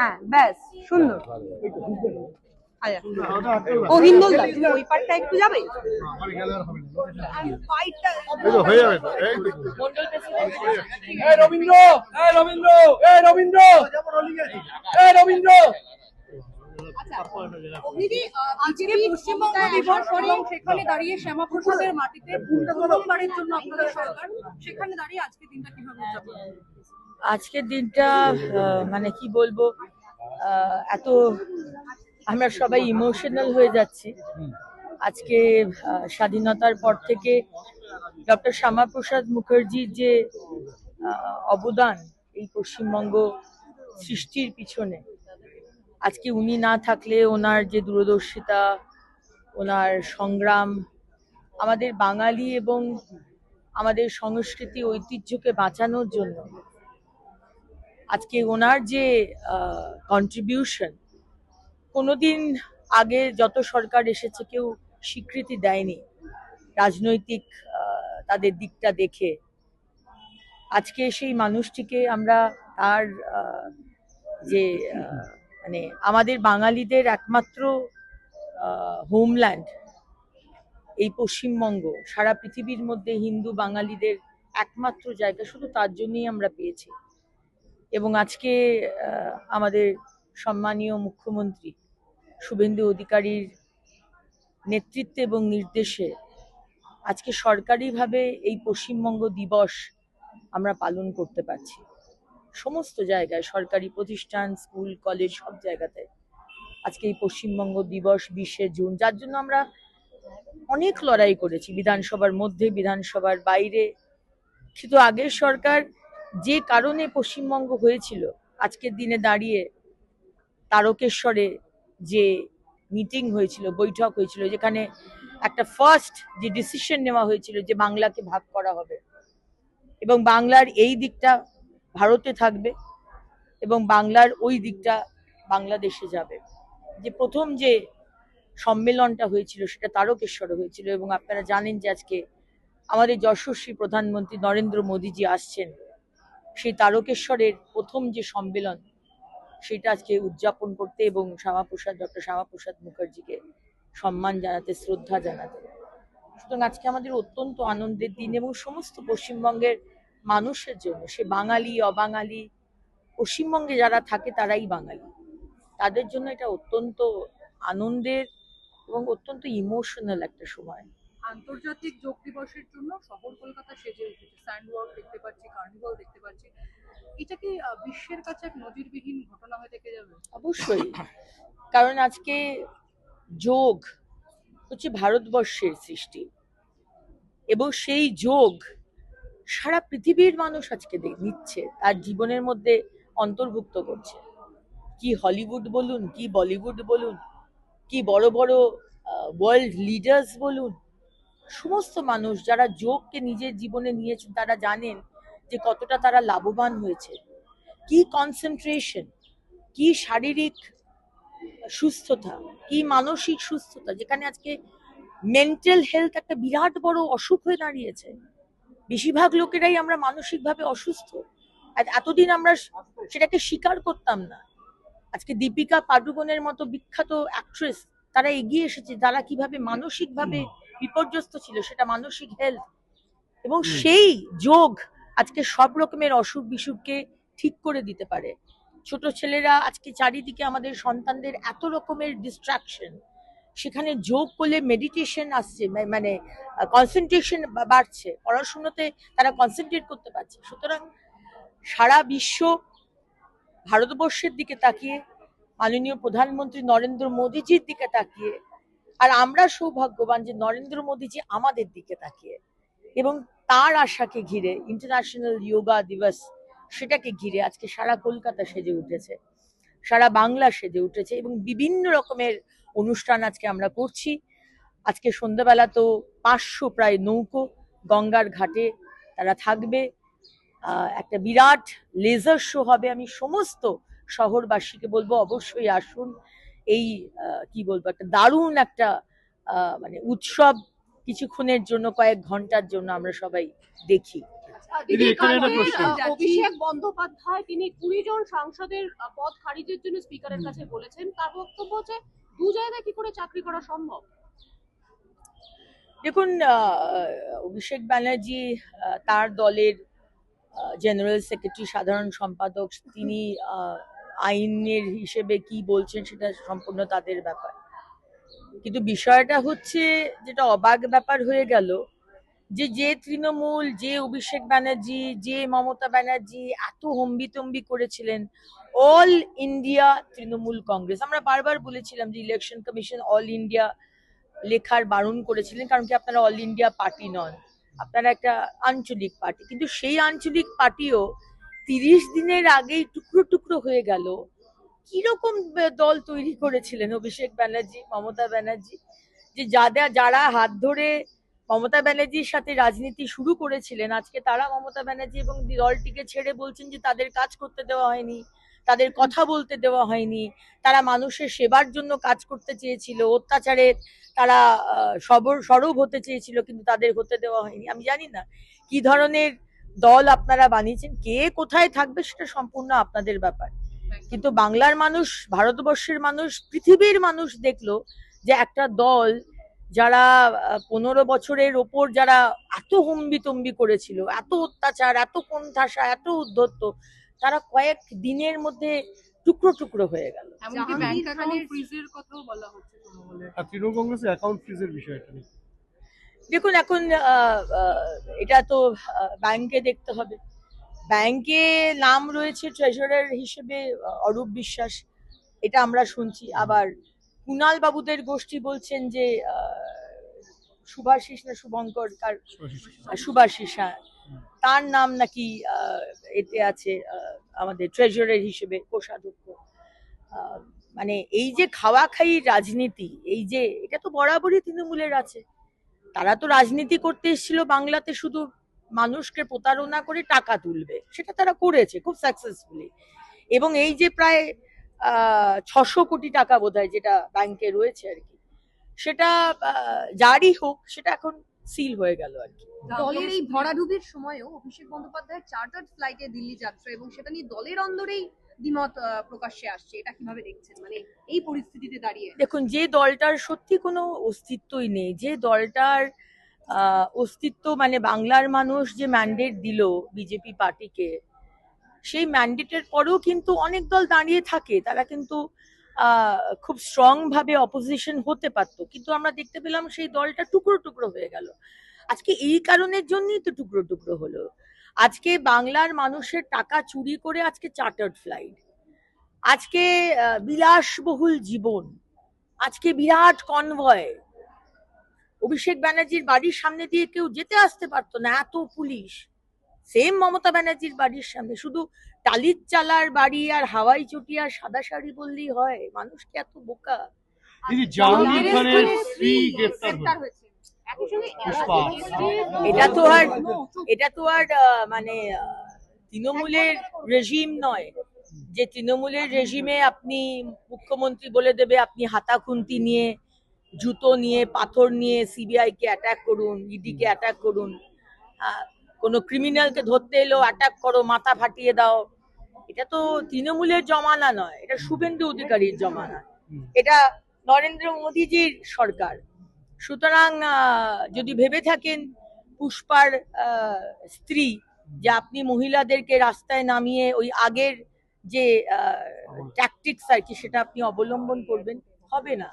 হ্যাঁ ব্যাস সুন্দর। ও হিন্দল দা, তুমি ওই পাটটা একটু যাবে? রবীন্দ্র রবীন্দ্র রবীন্দ্র রবীন্দ্র সেখানে দাঁড়িয়ে শ্যামাপ্রসাদের মাটিতে প্রথমবারের জন্য আপনাদের সরকার, সেখানে দাঁড়িয়ে আজকের দিনটা কিভাবে উদযাপন? আজকের দিনটা মানে কি বলবো, এত আমরা সবাই ইমোশনাল হয়ে যাচ্ছি। আজকে স্বাধীনতার পর থেকে ডক্টর শ্যামাপ্রসাদ মুখার্জির যে অবদান এই পশ্চিমবঙ্গ সৃষ্টির পিছনে, আজকে উনি না থাকলে ওনার যে দূরদর্শিতা, ওনার সংগ্রাম আমাদের বাঙালি এবং আমাদের সংস্কৃতি ঐতিহ্যকে বাঁচানোর জন্য, আজকে ওনার যে কন্ট্রিবিউশন কোনোদিন আগে যত সরকার এসেছে কেউ স্বীকৃতি দেয়নি রাজনৈতিক তাদের দিকটা দেখে। আজকে সেই মানুষটিকে আমরা তার যে মানে আমাদের বাঙালিদের একমাত্র হোমল্যান্ড এই পশ্চিমবঙ্গ, সারা পৃথিবীর মধ্যে হিন্দু বাঙালিদের একমাত্র জায়গা, শুধু তার জন্যই আমরা পেয়েছি। এবং আজকে আমাদের সম্মানীয় মুখ্যমন্ত্রী শুভেন্দু অধিকারীর নেতৃত্বে এবং নির্দেশে আজকে সরকারিভাবে এই পশ্চিমবঙ্গ দিবস আমরা পালন করতে পারছি। সমস্ত জায়গায় সরকারি প্রতিষ্ঠান, স্কুল, কলেজ, সব জায়গাতে আজকে এই পশ্চিমবঙ্গ দিবস 20শে জুন, যার জন্য আমরা অনেক লড়াই করেছি, বিধানসভার মধ্যে, বিধানসভার বাইরে। কিন্তু আগের সরকার যে কারণে পশ্চিমবঙ্গ হয়েছিল, আজকের দিনে দাঁড়িয়ে তারকেশ্বরে যে মিটিং হয়েছিল, বৈঠক হয়েছিল, যেখানে একটা ফার্স্ট যে ডিসিশন নেওয়া হয়েছিল যে বাংলাকে ভাগ করা হবে এবং বাংলার এই দিকটা ভারতে থাকবে এবং বাংলার ওই দিকটা বাংলাদেশে যাবে, যে প্রথম যে সম্মেলনটা হয়েছিল সেটা তারকেশ্বরে হয়েছিল। এবং আপনারা জানেন যে আজকে আমাদের যশস্বী প্রধানমন্ত্রী নরেন্দ্র মোদীজি আসছেন, সেই তারকেশ্বরের প্রথম যে সম্মেলন সেটা আজকে উদযাপন করতে এবং ডক্টর শ্যামাপ্রসাদ মুখার্জিকে সম্মান জানাতে, শ্রদ্ধা জানাতে। সুতরাং আজকে আমাদের অত্যন্ত আনন্দের দিন এবং সমস্ত পশ্চিমবঙ্গের মানুষের জন্য, সে বাঙালি অবাঙালি, পশ্চিমবঙ্গে যারা থাকে তারাই বাঙালি, তাদের জন্য এটা অত্যন্ত আনন্দের এবং অত্যন্ত ইমোশনাল একটা সময়। আন্তর্জাতিক যোগ দিবসের জন্য শহর কলকাতা সেজে উঠেছে, স্যান্ডওয়াক দেখতে পাচ্ছি, কার্নিভাল দেখতে পাচ্ছি। এটা কি বিশ্বের কাছে এক নজিরবিহীন ঘটনা হয়ে থেকে যাবে? অবশ্যই, কারণ আজকে যোগ হচ্ছে ভারতবর্ষের সৃষ্টি এবং সেই যোগ সারা পৃথিবীর মানুষ আজকে নিচ্ছে, তার জীবনের মধ্যে অন্তর্ভুক্ত করছে। কি হলিউড বলুন, কি বলিউড বলুন, কি বড় বড় ওয়ার্ল্ড লিডার্স বলুন, সমস্ত মানুষ যারা যোগকে নিজের জীবনে নিয়েছেন তারা জানেন যে কতটা তারা লাভবান হয়েছে। কি কনসেন্ট্রেশন, কি শারীরিক সুস্থতা, কি মানসিক সুস্থতা, যেখানে আজকে মেন্টাল হেলথ একটা বিরাট বড় অসুখ হয়ে দাঁড়িয়েছে। বেশিরভাগ লোকেরাই আমরা মানসিকভাবে অসুস্থ, এতদিন আমরা সেটাকে স্বীকার করতাম না। আজকে দীপিকা পাডুকোনের মতো বিখ্যাত অ্যাক্ট্রেস তারা এগিয়ে এসেছে, তারা কিভাবে মানসিকভাবে বিপর্যস্ত ছিল, সেটা মানসিক হেলথ। এবং সেই যোগ আজকে সব রকমের অসুখ বিসুখকে ঠিক করে দিতে পারে। ছোট ছেলেরা আজকে চারিদিকে আমাদের সন্তানদের এত রকমের ডিস্ট্রাকশন, সেখানে যোগ করলে মেডিটেশন আসছে, মানে কনসেন্ট্রেশন বাড়ছে, পড়াশুনোতে তারা কনসেন্ট্রেট করতে পারছে। সুতরাং সারা বিশ্ব ভারতবর্ষের দিকে তাকিয়ে, মাননীয় প্রধানমন্ত্রী নরেন্দ্র মোদীজির দিকে তাকিয়ে, আর আমরা সৌভাগ্যবান যে নরেন্দ্র মোদীজি আমাদের দিকে তাকিয়ে এবং তার আশাকে ঘিরে ইন্টারন্যাশনাল যোগা দিবস, সেটাকে ঘিরে আজকে সারা কলকাতা সেজে উঠেছে, সারা বাংলা সেজে উঠেছে এবং বিভিন্ন রকমের অনুষ্ঠান আজকে আমরা করছি। আজকে সন্ধ্যাবেলা তো 500 প্রায় নৌকো গঙ্গার ঘাটে তারা থাকবে, একটা বিরাট লেজার শো হবে। আমি সমস্ত শহরবাসীকে বলবো অবশ্যই আসুন, এই কি বলবো, একটা দারুণ একটা মানে উৎসব কিছুক্ষণের জন্য, কয়েক ঘন্টার জন্য আমরা সবাই দেখি। দিদি, এখানে একটা প্রশ্ন। অভিষেক বন্দ্যোপাধ্যায় তিনি 20 জন সাংসদের পদ খারিজের জন্য স্পিকারের কাছে বলেছেন। তার বক্তব্য হচ্ছে দু জায়গায় কি করে চাকরি করা সম্ভব। দেখুন, অভিষেক ব্যানার্জি তার দলের জেনারেল সেক্রেটারি, সাধারণ সম্পাদক, তিনি আইনের হিসেবে কি বলছেন সেটা সম্পূর্ণ তাদের ব্যাপার। কিন্তু বিষয়টা হচ্ছে, যেটা অবাক ব্যাপার হয়ে গেল, যে তৃণমূল, যে অভিষেক ব্যানার্জি, যে মমতা ব্যানার্জি এত হম্বিতম্বি করেছিলেন, অল ইন্ডিয়া তৃণমূল কংগ্রেস, আমরা বারবার বলেছিলাম যে ইলেকশন কমিশন অল ইন্ডিয়া লেখার বারণ করেছিলেন, কারণ কি আপনারা অল ইন্ডিয়া পার্টি নন, আপনারা একটা আঞ্চলিক পার্টি। কিন্তু সেই আঞ্চলিক পার্টিও 30 দিনের আগেই টুকরো টুকরো হয়ে গেল। কিরকম দল তৈরি করেছিলেন অভিষেক ব্যানার্জি, মমতা ব্যানার্জি, যে যারা হাত ধরে মমতা ব্যানার্জির সাথে রাজনীতি শুরু করেছিলেন, আজকে তারা মমতা ব্যানার্জি এবং দলটিকে ছেড়ে বলছেন যে তাদের কাজ করতে দেওয়া হয়নি, তাদের কথা বলতে দেওয়া হয়নি, তারা মানুষের সেবার জন্য কাজ করতে চেয়েছিল, অত্যাচারে তারা সরব হতে চেয়েছিল, কিন্তু তাদের হতে দেওয়া হয়নি। আমি জানি না কি ধরনের দল আপনারা বানিয়েছেন, কে কোথায় থাকবে সেটা সম্পূর্ণ আপনাদের ব্যাপার। কিন্তু বাংলার মানুষ, ভারতবর্ষের মানুষ, পৃথিবীর মানুষ দেখলো যে একটা দল যারা 15 বছরের ওপর যারা এত হম্বিতম্বি করেছিল, এত অত্যাচার, এত কোণঠাসা, এত উদ্ধত্ত, তারা কয়েক দিনের মধ্যে টুকরো টুকরো হয়ে গেল। এমনকি ব্যাংক অ্যাকাউন্ট ফ্রিজের কথাও বলা হচ্ছে তৃণমূলের। আর তৃণমূল কংগ্রেসের অ্যাকাউন্ট ফ্রিজের বিষয়টা নিয়ে দেখুন, এখন এটা তো ব্যাংকে দেখতে হবে। ব্যাংকে নাম রয়েছে ট্রেজারার হিসেবে অরূপ বিশ্বাস, এটা আমরা শুনছি। আবার কুণাল বাবুদের গোষ্ঠী বলছেন যে শুভাশিস না শুভঙ্কর, তার শুভাশিস, হ্যাঁ, তার নাম নাকি এতে আছে আমাদের ট্রেজারার হিসেবে, কোষাধ্যক্ষ। মানে এই যে খাওয়া খাই রাজনীতি, এই যে এটা তো বরাবরই তৃণমূলের আছে। তারা তো রাজনীতি করতে এসেছিল বাংলাতে শুধু মানুষকে প্রতারণা করে টাকা তুলবে, সেটা তারা করেছে খুব সাকসেসফুলি। এবং এই যে প্রায় 600 কোটি টাকা বোধহয় যেটা ব্যাংকে রয়েছে আর কি, সেটা জারি হোক, সেটা এখন সিল হয়ে গেল আর কি। দলের এই ভরাডুবির সময়ও অভিষেক বন্দ্যোপাধ্যায় চার্টার্ড ফ্লাইটে দিল্লি যাত্রা এবং সেটা নিয়ে দলের অন্দরেই দ্বিমত প্রকাশ্যে আসছে, এটা কিভাবে দেখছেন মানে এই পরিস্থিতিতে দাঁড়িয়ে? দেখুন, যে দলটার সত্যি কোনো অস্তিত্বই নেই, যে দলটার অস্তিত্ব মানে বাংলার মানুষ যে ম্যান্ডেট দিল বিজেপি পার্টিকে, সেই ম্যান্ডেটের পরেও কিন্তু অনেক দল দাঁড়িয়ে থাকে, তারা কিন্তু খুব স্ট্রং ভাবে অপোজিশন হতে পারতো, কিন্তু আমরা দেখতে পেলাম সেই দলটা টুকরো টুকরো হয়ে গেল। আজকে এই কারণের জন্যই তো টুকরো টুকরো হলো। আজকে বাংলার মানুষের টাকা চুরি করে আজকে চার্টার্ড ফ্লাইট, আজকে বিলাসবহুল জীবন, আজকে বিরাট কনভয়। অভিষেক ব্যানার্জির বাড়ির সামনে দিয়ে কেউ যেতে আসতে পারতো না, এত পুলিশ। সেম মমতা ব্যানার্জির বাড়ির সামনে শুধু টালির চালার বাড়ি আর হাওয়াই চটি আর সাদা শাড়ি বললেই হয়? মানুষ কি এত বোকা? দিদি, জাহাঙ্গীর খানের স্ত্রী গ্রেফতার হয়েছে। একই সঙ্গে পুষ্পা। এটা তো আর মানে তৃণমূলের রেজিম নয় যে তৃণমূলের রেজিমে আপনি মুখ্যমন্ত্রী বলে দেবে আপনি হাতা খুন্তি নিয়ে, জুতো নিয়ে, পাথর নিয়ে সিবিআই কে অ্যাটাক করুন, ইডি কে অ্যাটাক করুন, কোনো ক্রিমিনালকে ধরতে এলো অ্যাটাক করো, মাথা ফাটিয়ে দাও। এটা তো তৃণমূলের জমানা নয়, এটা শুভেন্দু অধিকারীর জমানা, এটা নরেন্দ্র মোদীজির সরকার। সুতরাং যদি ভেবে থাকেন পুষ্পার স্ত্রী যে আপনি মহিলাদেরকে রাস্তায় নামিয়ে ওই আগের যে ট্যাকটিক্স আর কি সেটা আপনি অবলম্বন করবেন, হবে না।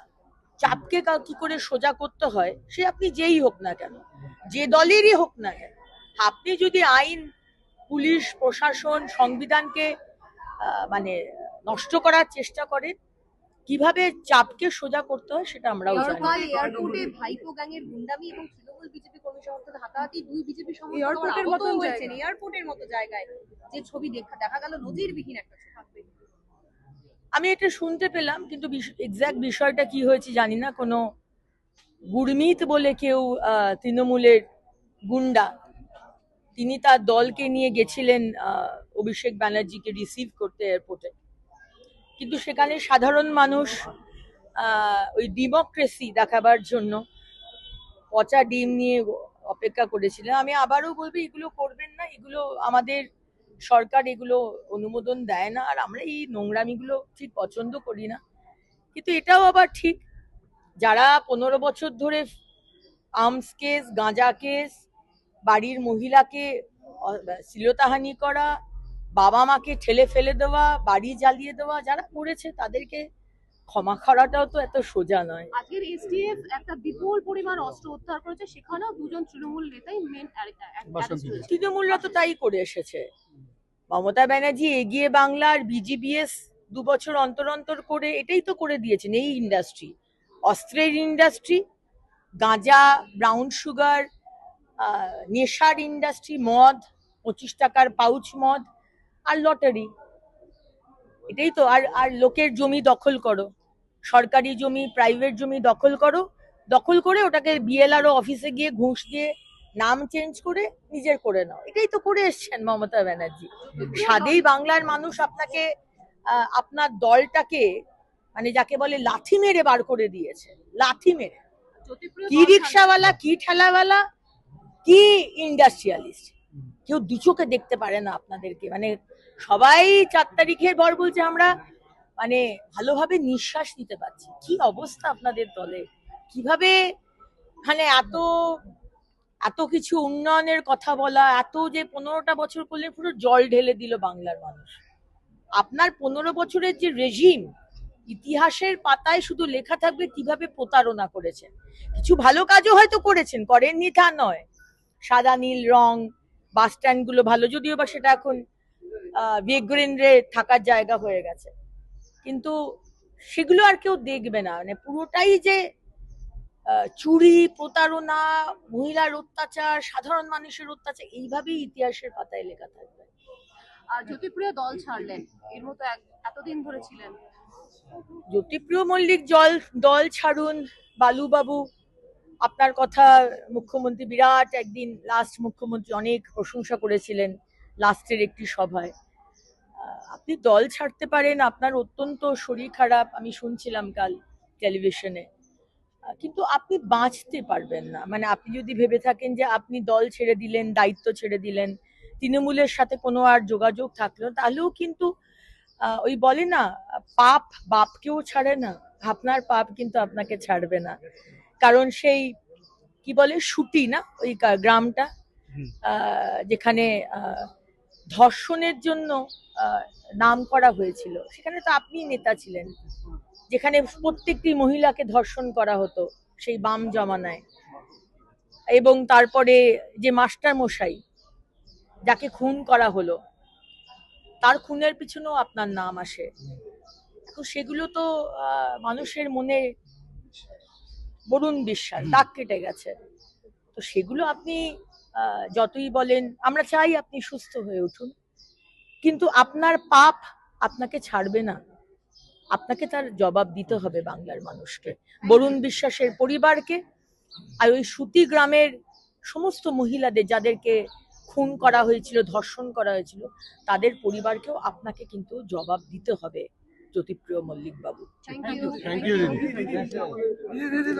চাপকে কি করে সোজা করতে হয়, সে আপনি যেই হোক না কেন, যে দলেরই হোক না কেন, আপনি যদি আইন, পুলিশ, প্রশাসন, সংবিধানকে মানে নষ্ট করার চেষ্টা করেন, কিভাবে চাপকে সোজা করতে হয় সেটা আমরাও জানি। এয়ারপোর্টে ভাইপো গ্যাংয়ের গুন্ডামি এবং তৃণমূল বিজেপি কর্মী সমর্থকদের হাতাহাতি, দুই বিজেপি এয়ারপোর্টের মতো হয়েছেন এয়ারপোর্টের মতো জায়গায়, যে ছবি দেখা গেল নজিরবিহীন একটা ছবি। আমি এটা শুনতে পেলাম, কিন্তু এক্সাক্ট বিষয়টা কি হয়েছে জানি না। কোনো গুরমিত বলে কেউ তৃণমূলের গুন্ডা, তিনি তার দলকে নিয়ে গেছিলেন অভিষেক ব্যানার্জিকে রিসিভ করতে এয়ারপোর্টে, কিন্তু সেখানে সাধারণ মানুষ ওই ডেমোক্রেসি দেখাবার জন্য পচা ডিম নিয়ে অপেক্ষা করেছিলেন। আমি আবারও বলবো, এগুলো করবেন না, এগুলো আমাদের সরকার এগুলো অনুমোদন দেয় না, আর আমরা এই নোংরামিগুলো ঠিক পছন্দ করি না। কিন্তু এটাও আবার ঠিক, যারা 15 বছর ধরে আর্মস কেস, গাঁজা কেস, বাড়ির মহিলাকে শ্লীলতাহানি করা, বাবা মাকে ঠেলে ফেলে দেওয়া, বাড়ি জ্বালিয়ে দেওয়া যারা করেছে, তাদেরকে ক্ষমা করাটাও তো এত সোজা নয়। আজকের এসটিএফ একটা বিপুল পরিমাণ অস্ত্র উদ্ধার করেছে, সেখানেও দুজন তৃণমূল নেতাই মেন তৃণমূলরা তো তাই করে এসেছে। মমতা ব্যানার্জি এগিয়ে বাংলার বিজিবিএস 2 বছর অন্তর অন্তর করে এটাই তো করে দিয়েছেন। এই ইন্ডাস্ট্রি, অস্ত্রের ইন্ডাস্ট্রি, গাঁজা, ব্রাউন সুগার, নেশার ইন্ডাস্ট্রি, মদ, 25 টাকার পাউচ মদ, আর লটারি, এটাই তো। আর লোকের জমি দখল করো, সরকারি জমি, প্রাইভেট জমি দখল করো, দখল করে ওটাকে বিএলআরও অফিসে গিয়ে ঘুষ দিয়ে নাম চেঞ্জ করে নিজের করে নাও, এটাই তো করে এসছেন মমতা ব্যানার্জি। সাদেই বাংলার মানুষ আপনাকে আপনার দলটাকে মানে যাকে বলে লাথি মেরে বার করে দিয়েছে, লাথি মেরে। কি রিক্সাওয়ালা, কি ঠেলাওয়ালা, কি ইন্ডাস্ট্রিয়ালিস্ট, কেউ দু চোখে দেখতে পারে না আপনাদেরকে। মানে সবাই 4 তারিখের পর বলছে আমরা মানে ভালোভাবে নিঃশ্বাস নিতে পারছি। কি অবস্থা আপনাদের দলে, কিভাবে মানে এত কিছু উন্নয়নের কথা বলা, এত যে 15টা বছর করলে পুরো জল ঢেলে দিল বাংলার মানুষ। আপনার 15 বছরের যে রেজিম, ইতিহাসের পাতায় শুধু লেখা থাকবে কিভাবে প্রতারণা করেছেন। কিছু ভালো কাজও হয়তো করেছেন, করেননি তা নয়। সাদা নীল রং, বাস স্ট্যান্ড গুলো ভালো, যদিও বা সেটা এখন বেগ্রেন্দ্রে থাকার জায়গা হয়ে গেছে, কিন্তু সেগুলো আর কেউ দেখবে না। মানে পুরোটাই যে চুরি, প্রতারণা, মহিলার অত্যাচার, সাধারণ মানুষের অত্যাচার, এইভাবেই ইতিহাসের পাতায় লেখা থাকবে। আর জ্যোতিপ্রিয় দল ছাড়লেন, এর মতো এতদিন ধরে ছিলেন। জ্যোতিপ্রিয় মল্লিক দল ছাড়ুন, বালুবাবু, আপনার কথা মুখ্যমন্ত্রী বিরাট একদিন লাস্ট মুখ্যমন্ত্রী অনেক প্রশংসা করেছিলেন লাস্টের একটি সভায়। আপনি দল ছাড়তে পারেন, আপনার অত্যন্ত শরীর খারাপ আমি শুনছিলাম কাল টেলিভিশনে, কিন্তু আপনি বাঁচতে পারবেন না। মানে আপনি যদি ভেবে থাকেন যে আপনি দল ছেড়ে দিলেন, দায়িত্ব ছেড়ে দিলেন, তৃণমূলের সাথে কোনো আর যোগাযোগ থাকলো, তাহলেও কিন্তু ওই বলে না, পাপ বাপকেও ছাড়ে না, আপনার পাপ কিন্তু আপনাকে ছাড়বে না। কারণ সেই কি বলে সুটি না, ওই গ্রামটা যেখানে ধর্ষণের জন্য নাম করা হয়েছিল, সেখানে তো আপনি নেতা ছিলেন, যেখানে প্রত্যেকটি মহিলাকে ধর্ষণ করা হতো সেই বাম জমানায়। এবং তারপরে যে মাস্টার মশাই যাকে খুন করা হলো, তার খুনের পিছনেও আপনার নাম আসে। তো সেগুলো তো মানুষের মনে বরুণ বিশ্বাস দাগ কেটে গেছে। তো সেগুলো আপনি যতই বলেন, আমরা চাই আপনি সুস্থ হয়ে উঠুন, কিন্তু আপনার পাপ আপনাকে ছাড়বে না। আপনাকে তার জবাব দিতে হবে বাংলার মানুষকে, বরুণ বিশ্বাসের পরিবারকে, আর ওই সুতি গ্রামের সমস্ত মহিলাদের যাদেরকে খুন করা হয়েছিল, ধর্ষণ করা হয়েছিল, তাদের পরিবারকেও আপনাকে কিন্তু জবাব দিতে হবে জ্যোতিপ্রিয় মল্লিক বাবু। Thank you.